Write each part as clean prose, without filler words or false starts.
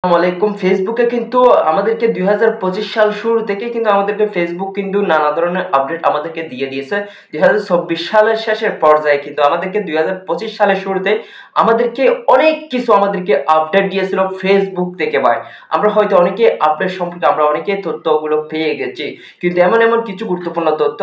আসসালামু ফেসবুকে কিন্তু আমাদেরকে ২০২৫ সাল শুরু থেকে কিন্তু আমাদেরকে ফেসবুক কিন্তু নানা ধরনের আপডেট আমাদেরকে দিয়ে দিয়েছে। ২০২৪ সালের শেষের পর্যায়ে কিন্তু আমাদেরকে ২০২৫ সালের শুরুতে আমাদেরকে অনেক কিছু আমাদেরকে আপডেট দিয়েছিল ফেসবুক থেকে ভাই। আমরা হয়তো অনেকে আপডেট সম্পর্কে আমরা অনেকে তথ্যগুলো পেয়ে গেছি। কিন্তু এমন কিছু গুরুত্বপূর্ণ তথ্য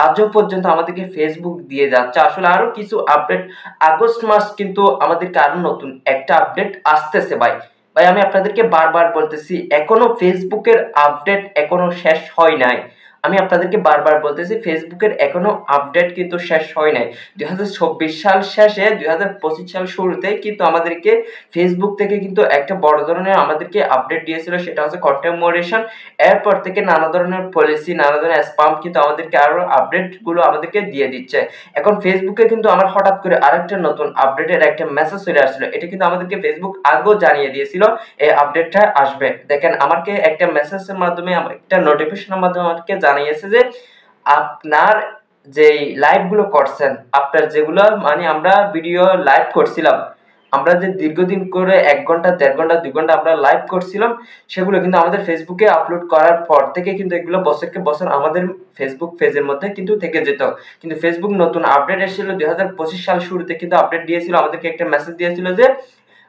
আজও পর্যন্ত আমাদেরকে ফেসবুক দিয়ে যাচ্ছে। আসলে আরো কিছু আপডেট আগস্ট মাস কিন্তু আমাদেরকে আরো নতুন একটা আপডেট আসতেছে ভাই। ভাই আমি আপনাদেরকে বারবার বলতেছি এখনো ফেসবুকের আপডেট এখনো শেষ হয় নাই। আমি আপনাদেরকে বারবার বলতেছি ফেসবুকের এখনো আপডেট কিন্তু শেষ হয় নাই। ২০২৪ সাল শেষে ২০২৫ সাল শুরুতে কিন্তু আমাদেরকে ফেসবুক থেকে কিন্তু একটা বড় ধরনের আমাদেরকে আপডেট দিয়েছিল, সেটা হচ্ছে কন্টেন্ট মডারেশন। এরপর থেকে নানা ধরনের পলিসি, নানা ধরনের স্প্যাম কিন্তু আমাদেরকে আরো আপডেট গুলো আমাদেরকে দিয়ে দিচ্ছে। এখন ফেসবুকে কিন্তু আমার হঠাৎ করে আরেকটা নতুন আপডেটের একটা মেসেজ চলে আসছিল। এটা কিন্তু আমাদেরকে ফেসবুক আগেও জানিয়ে দিয়েছিল এই আপডেটটা আসবে। দেখেন আমাকে একটা মেসেজের মাধ্যমে একটা নোটিফিকেশনের মাধ্যমে আমাকে জানিয়েছে যে আপনার যেই লাইভ গুলো করছেন, আপনার যেগুলো মানে আমরা ভিডিও লাইভ করছিলাম, আমরা যে দীর্ঘদিন করে ১ ঘন্টা ১.৫ ঘন্টা ২ ঘন্টা আমরা লাইভ করছিলাম, সেগুলো কিন্তু আমাদের ফেসবুকে আপলোড করার পর থেকে কিন্তু এগুলো বছরকে বছর আমাদের ফেসবুক পেজের মধ্যে কিন্তু থেকে যেত। কিন্তু ফেসবুক নতুন আপডেট এসেছিল ২০২৫ সাল শুরুতে কিন্তু আপডেট দিয়েছিল, আমাদেরকে একটা মেসেজ দিয়েছিল যে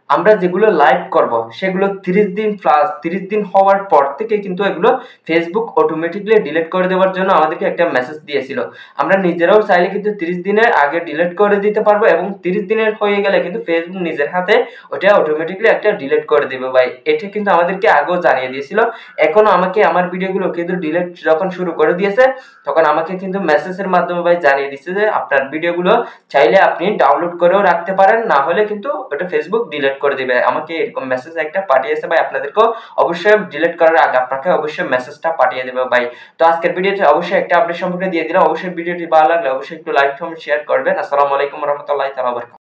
আমরা যেগুলো লাইভ করব সেগুলো 30 দিন প্লাস 30 দিন হওয়ার পর থেকে কিন্তু এগুলো ফেসবুক অটোমেটিক্যালি ডিলিট করে দেওয়ার জন্য আমাদেরকে একটা মেসেজ দিয়েছিল। আমরা নিজেরাও চাইলে কিন্তু 30 দিনের আগে ডিলিট করে দিতে পারবো এবং 30 দিনের হয়ে গেলে কিন্তু ফেসবুক নিজের হাতে ওটা অটোমেটিক্যালি একটা ডিলিট করে দেবে ভাই। এটা কিন্তু আমাদেরকে আগেও জানিয়ে দিয়েছিল। এখনো আমাকে আমার ভিডিওগুলো কিন্তু ডিলিট যখন শুরু করে দিয়েছে তখন আমাকে কিন্তু মেসেজের মাধ্যমে ভাই জানিয়ে দিচ্ছে যে আপনার ভিডিওগুলো চাইলে আপনি ডাউনলোড করেও রাখতে পারেন, না হলে কিন্তু ওটা ফেসবুক ডিলিট করে দিবে। আমাকে এরকম মেসেজ একটা পাঠিয়েছে ভাই। আপনাদেরকেও অবশ্যই ডিলিট করার আগে আপনাকে অবশ্যই মেসেজটা পাঠিয়ে দেবে ভাই। তো আজকের ভিডিওতে অবশ্যই একটা আপডেট সম্পর্কে দিয়ে দিলাম। অবশ্যই ভিডিওটি ভালো লাগলে অবশ্যই একটু লাইক কমেন্ট শেয়ার করবেন। আসসালামু আলাইকুম ওয়া রাহমাতুল্লাহি ওয়া বারাকাতুহু।